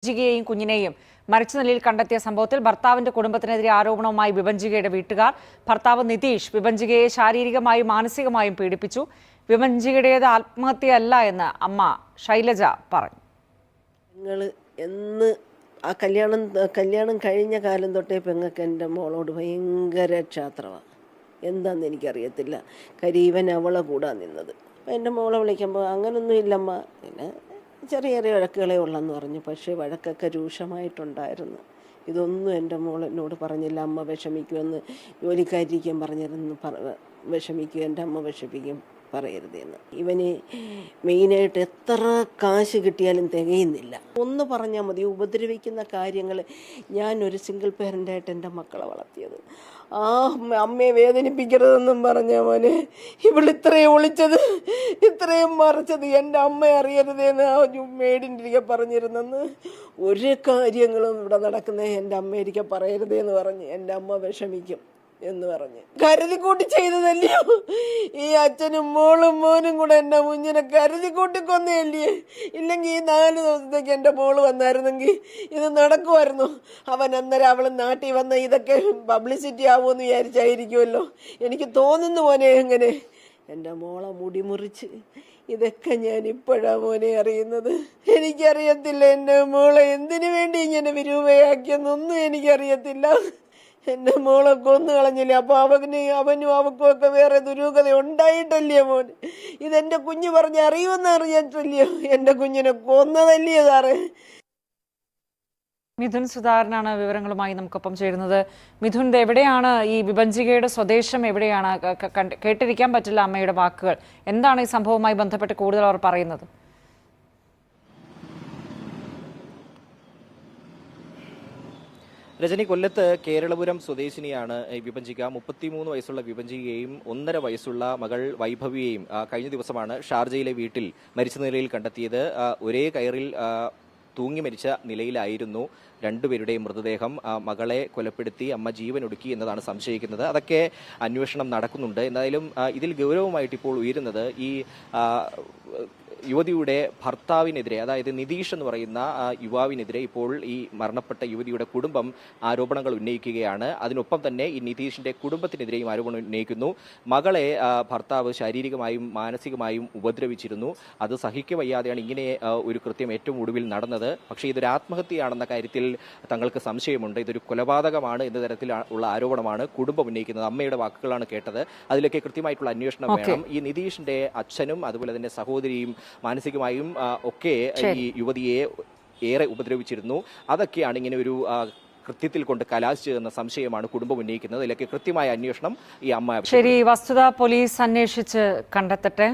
വിഭജികയെയും കുഞ്ഞിനെയും മരിച്ച നിലയിൽ കണ്ടെത്തിയ സംഭവത്തിൽ ഭർത്താവിന്റെ കുടുംബത്തിനെതിരെ ആരോപണവുമായി വിഭജികയുടെ വീട്ടുകാർ. ഭർത്താവ് നിതീഷ് വിഭജികയെ ശാരീരികമായും മാനസികമായും പീഡിപ്പിച്ചു. വിഭജികയുടേത് ആത്മഹത്യയല്ല എന്ന് അമ്മ ശൈലജ പറഞ്ഞു. നിങ്ങൾ എന്ന് ആ കല്യാണം കഴിഞ്ഞ കാലം തൊട്ടേ പെങ്ങൾക്ക് എൻ്റെ മോളോട് ഭയങ്കര ക്ഷാത്രമാണ്. എന്താണെന്ന് എനിക്കറിയത്തില്ല. കരീവൻ അവളെ കൂടാ നിന്നത്. അപ്പം എൻ്റെ മോളെ വിളിക്കുമ്പോൾ അങ്ങനൊന്നും ഇല്ലമ്മ, പിന്നെ ചെറിയ ചെറിയ വഴക്കുകളെ ഉള്ളെന്ന് പറഞ്ഞു. പക്ഷേ വഴക്കൊക്കെ രൂക്ഷമായിട്ടുണ്ടായിരുന്നു. ഇതൊന്നും എൻ്റെ മോൾ എന്നോട് പറഞ്ഞില്ല. അമ്മ വിഷമിക്കുമെന്ന് ജോലിക്കാരിക്കാൻ പറഞ്ഞിരുന്നു. വിഷമിക്കും, എൻ്റെ അമ്മ വിഷമിക്കും, പറയരുതെന്ന്. ഇവന് മെയിനായിട്ട് എത്ര കാശ് കിട്ടിയാലും തികയുന്നില്ല. ഒന്ന് പറഞ്ഞാൽ മതി, ഉപദ്രവിക്കുന്ന കാര്യങ്ങൾ. ഞാനൊരു സിംഗിൾ പേരൻ്റായിട്ട് എൻ്റെ മക്കളെ വളർത്തിയത്. ആ അമ്മയെ വേദനിപ്പിക്കരുതെന്നും പറഞ്ഞ മോനെ ഇവളിത്രയും ഒളിച്ചത്, ഇത്രയും മറിച്ചത് എൻ്റെ അമ്മയെ അറിയരുതെന്ന് ആ മേടിൻ്റെ പറഞ്ഞിരുന്നെന്ന്. ഒരു കാര്യങ്ങളും ഇവിടെ നടക്കുന്നത് എൻ്റെ അമ്മയിരിക്കെ പറയരുതേന്ന് പറഞ്ഞ് എൻ്റെ അമ്മ വിഷമിക്കും എന്ന് പറഞ്ഞ് കരുതിക്കൂട്ടി ചെയ്തതല്ലയോ. ഈ അച്ഛനും മോളും മോനും കൂടെ എൻ്റെ കുഞ്ഞിനെ കരുതിക്കൂട്ടി കൊന്നതല്ലേ. ഇല്ലെങ്കിൽ ഈ 4 ദിവസത്തേക്ക് എൻ്റെ മോള് വന്നായിരുന്നെങ്കിൽ ഇത് നടക്കുമായിരുന്നു. അവൻ അന്നേരം അവൾ നാട്ടിൽ വന്ന ഇതൊക്കെ പബ്ലിസിറ്റി ആവുമെന്ന് വിചാരിച്ചായിരിക്കുമല്ലോ. എനിക്ക് തോന്നുന്നു മോനെ. എങ്ങനെ എൻ്റെ മോളെ മുടി മുറിച്ച് ഇതൊക്കെ ഞാൻ ഇപ്പോഴാ മോനെ അറിയുന്നത്. എനിക്കറിയത്തില്ല എൻ്റെ മോളെ എന്തിനു വേണ്ടി ഇങ്ങനെ വിരൂപയാക്കിയെന്നൊന്നും എനിക്കറിയത്തില്ല. എൻ്റെ മോളെ കൊന്നു കളഞ്ഞില്ലേ. അപ്പോൾ അവനും അവക്കും ഒക്കെ വേറെ ദുരൂഹത ഉണ്ടായിട്ടല്ലയോ മോൻ. ഇതെൻ്റെ കുഞ്ഞ് പറഞ്ഞ് അറിയുമെന്ന് അറിഞ്ഞിട്ടല്ലയോ എൻ്റെ കുഞ്ഞിനെ കൊന്നതല്ലയോ സാറേ. മിഥുൻ സുധാകരനാണ് വിവരങ്ങളുമായി നമുക്കൊപ്പം ചേരുന്നത്. മിഥുൻ, എവിടെയാണ് ഈ വിഭജികയുടെ സ്വദേശം? എവിടെയാണ്? കേട്ടിരിക്കാൻ പറ്റില്ല അമ്മയുടെ വാക്കുകൾ. എന്താണ് ഈ സംഭവവുമായി ബന്ധപ്പെട്ട് കൂടുതൽ അവർ പറയുന്നത്? രജനി, കൊല്ലത്ത് കേരളപുരം സ്വദേശിനിയാണ് വിഭജിക. 33 വയസ്സുള്ള വിഭജികയെയും 1.5 വയസ്സുള്ള മകൾ വൈഭവിയെയും കഴിഞ്ഞ ദിവസമാണ് ഷാർജയിലെ വീട്ടിൽ മരിച്ച നിലയിൽ കണ്ടെത്തിയത്. ഒരേ കയറിൽ തൂങ്ങി മരിച്ച നിലയിലായിരുന്നു രണ്ടുപേരുടെയും മൃതദേഹം. മകളെ കൊലപ്പെടുത്തി അമ്മ ജീവൻ ഒടുക്കി എന്നതാണ് സംശയിക്കുന്നത്. അതൊക്കെ അന്വേഷണം നടക്കുന്നുണ്ട്. എന്തായാലും ഇതിൽ ഗൗരവമായിട്ട് ഇപ്പോൾ ഉയരുന്നത് ഈ യുവതിയുടെ ഭർത്താവിനെതിരെ, അതായത് നിതീഷ് എന്ന് പറയുന്ന യുവാവിനെതിരെ ഇപ്പോൾ ഈ മരണപ്പെട്ട യുവതിയുടെ കുടുംബം ആരോപണങ്ങൾ ഉന്നയിക്കുകയാണ്. അതിനൊപ്പം തന്നെ ഈ നിതീഷിന്റെ കുടുംബത്തിനെതിരെയും ആരോപണം ഉന്നയിക്കുന്നു. മകളെ ഭർത്താവ് ശാരീരികമായും മാനസികമായും ഉപദ്രവിച്ചിരുന്നു. അത് സഹിക്കവയ്യാതെയാണ് ഇങ്ങനെ ഒരു കൃത്യം ഏറ്റവും ഒടുവിൽ നടന്നത്. പക്ഷേ ഇതൊരു ആത്മഹത്യയാണെന്ന കാര്യത്തിൽ തങ്ങൾക്ക് സംശയമുണ്ട്. ഇതൊരു കൊലപാതകമാണ് എന്ന തരത്തിലുള്ള ആരോപണമാണ് കുടുംബം ഉന്നയിക്കുന്നത്. അമ്മയുടെ വാക്കുകളാണ് കേട്ടത്. അതിലൊക്കെ കൃത്യമായിട്ടുള്ള അന്വേഷണം വേണം. ഈ നിതീഷിന്റെ അച്ഛനും അതുപോലെ തന്നെ സഹോദരിയും മാനസികമായും ഒക്കെ ഈ യുവതിയെ ഏറെ ഉപദ്രവിച്ചിരുന്നു. അതൊക്കെയാണ് ഇങ്ങനെ ഒരു കൃത്യത്തിൽ കൊണ്ട് കലാശിച്ചതെന്ന സംശയമാണ് കുടുംബം ഉന്നയിക്കുന്നത്. ഇതിലൊക്കെ കൃത്യമായ അന്വേഷണം ഈ അമ്മ. ശരി, വസ്തുത പോലീസ് അന്വേഷിച്ച് കണ്ടെത്തട്ടെ.